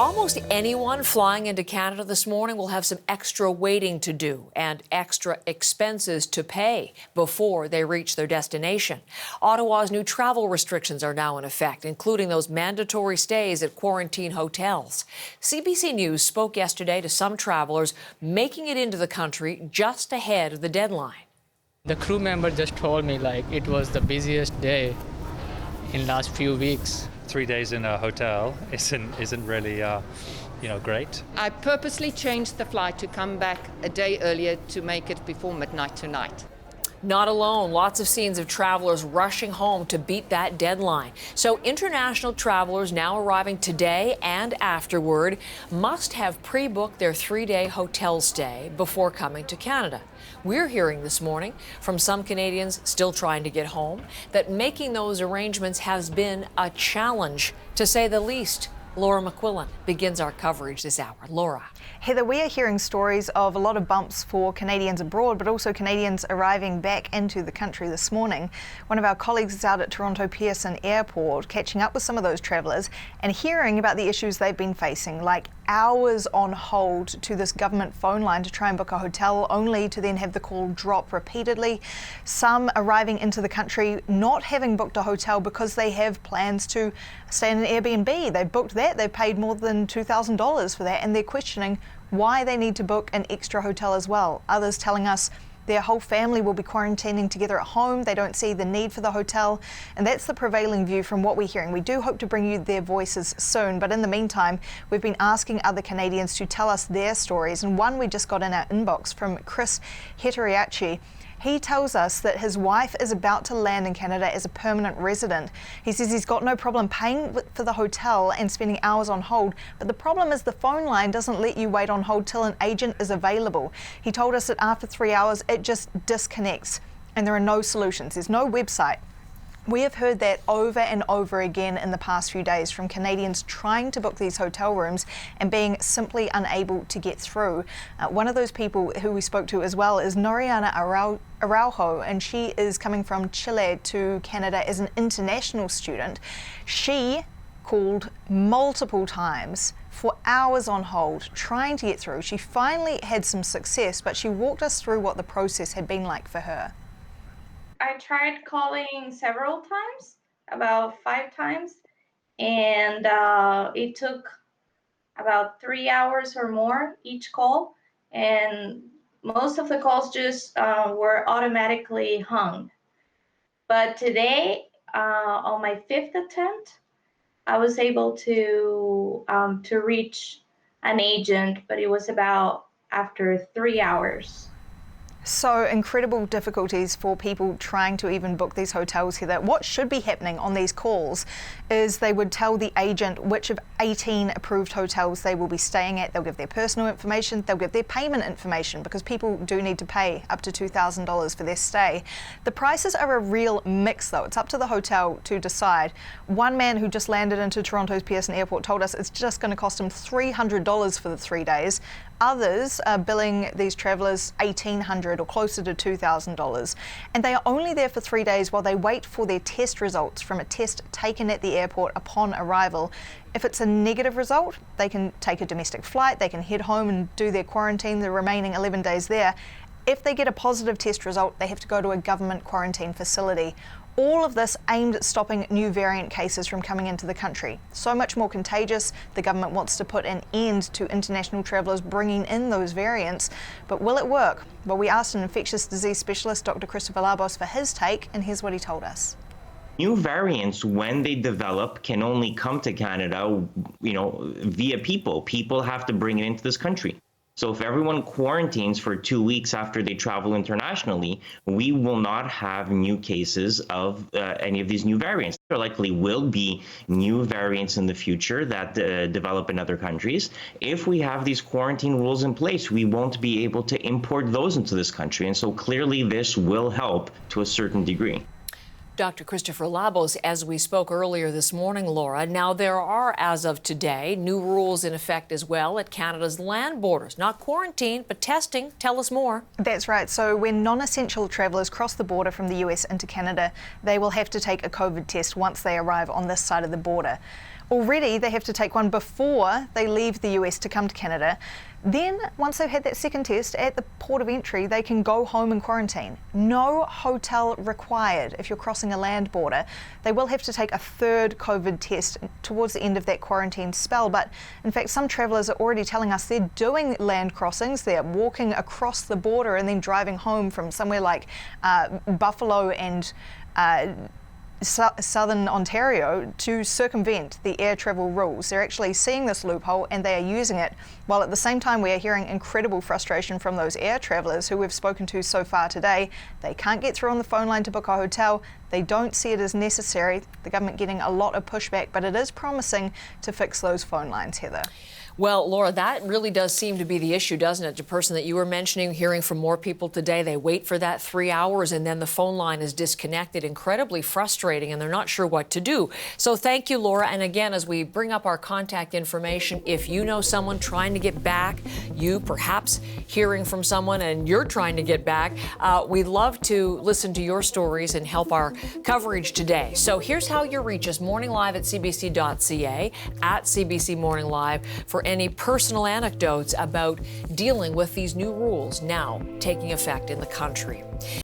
Almost anyone flying into Canada this morning will have some extra waiting to do and extra expenses to pay before they reach their destination. Ottawa's new travel restrictions are now in effect, including those mandatory stays at quarantine hotels. CBC News spoke yesterday to some travelers making it into the country just ahead of the deadline. The crew member just told me it was the busiest day in last few weeks. 3 days in a hotel isn't really, great. I purposely changed the flight to come back a day earlier to make it before midnight tonight. Not alone, lots of scenes of travelers rushing home to beat that deadline. So international travelers now arriving today and afterward must have pre-booked their 3-day hotel stay before coming to Canada. We're hearing this morning from some Canadians still trying to get home that making those arrangements has been a challenge, to say the least. Laura McQuillan begins our coverage this hour. Laura. Heather, we are hearing stories of a lot of bumps for Canadians abroad, but also Canadians arriving back into the country this morning. One of our colleagues is out at Toronto Pearson Airport catching up with some of those travellers and hearing about the issues they've been facing, like hours on hold to this government phone line to try and book a hotel, only to then have the call drop repeatedly. Some arriving into the country not having booked a hotel because they have plans to stay in an Airbnb. They've booked that, they've paid more than $2,000 for that, and they're questioning why they need to book an extra hotel as well. Others telling us their whole family will be quarantining together at home. They don't see the need for the hotel, and that's the prevailing view from what we're hearing. We do hope to bring you their voices soon, but in the meantime, we've been asking other Canadians to tell us their stories, and one we just got in our inbox from Chris Heteriachi. He tells us that his wife is about to land in Canada as a permanent resident. He says he's got no problem paying for the hotel and spending hours on hold, but the problem is the phone line doesn't let you wait on hold till an agent is available. He told us that after 3 hours, it just disconnects and there are no solutions. There's no website. We have heard that over and over again in the past few days from Canadians trying to book these hotel rooms and being simply unable to get through. One of those people who we spoke to as well is Noriana Araujo, and she is coming from Chile to Canada as an international student. She called multiple times for hours on hold, trying to get through. She finally had some success, but she walked us through what the process had been like for her. I tried calling several times, about 5 times, and it took about 3 hours or more each call, and most of the calls just were automatically hung. But today, on my 5th attempt, I was able to reach an agent, but it was about after 3 hours. So incredible difficulties for people trying to even book these hotels here. That what should be happening on these calls is they would tell the agent which of 18 approved hotels they will be staying at. They'll give their personal information, they'll give their payment information, because people do need to pay up to $2,000 for their stay. The prices are a real mix though. It's up to the hotel to decide. One man who just landed into Toronto's Pearson Airport told us it's just going to cost him $300 for the 3 days. Others are billing these travellers $1,800 or closer to $2,000. And they are only there for 3 days while they wait for their test results from a test taken at the airport upon arrival. If it's a negative result, they can take a domestic flight, they can head home and do their quarantine the remaining 11 days there. If they get a positive test result, they have to go to a government quarantine facility. All of this aimed at stopping new variant cases from coming into the country. So much more contagious, the government wants to put an end to international travellers bringing in those variants. But will it work? Well, we asked an infectious disease specialist, Dr. Christopher Labos, for his take, and here's what he told us. New variants, when they develop, can only come to Canada, via people. People have to bring it into this country. So if everyone quarantines for 2 weeks after they travel internationally, we will not have new cases of any of these new variants. There likely will be new variants in the future that develop in other countries. If we have these quarantine rules in place, we won't be able to import those into this country. And so clearly this will help to a certain degree. Dr. Christopher Labos, as we spoke earlier this morning, Laura. Now, there are, as of today, new rules in effect as well at Canada's land borders. Not quarantine, but testing. Tell us more. That's right. So when non-essential travellers cross the border from the US into Canada, they will have to take a COVID test once they arrive on this side of the border. Already they have to take one before they leave the US to come to Canada. Then, once they've had that second test at the port of entry, they can go home and quarantine. No hotel required if you're crossing a land border. They will have to take a third COVID test towards the end of that quarantine spell. But in fact, some travellers are already telling us they're doing land crossings. They're walking across the border and then driving home from somewhere like Buffalo and southern Ontario to circumvent the air travel rules. They're actually seeing this loophole and they are using it, while at the same time we are hearing incredible frustration from those air travellers who we've spoken to so far today. They can't get through on the phone line to book a hotel. They don't see it as necessary. The government getting a lot of pushback, but it is promising to fix those phone lines, Heather. Well, Laura, that really does seem to be the issue, doesn't it? The person that you were mentioning, hearing from more people today, they wait for that 3 hours and then the phone line is disconnected. Incredibly frustrating, and they're not sure what to do. So thank you, Laura. And again, as we bring up our contact information, if you know someone trying to get back, you perhaps hearing from someone and you're trying to get back, we'd love to listen to your stories and help our coverage today. So here's how you reach us: Morning Live at CBC.ca, at CBC Morning Live, for any personal anecdotes about dealing with these new rules now taking effect in the country.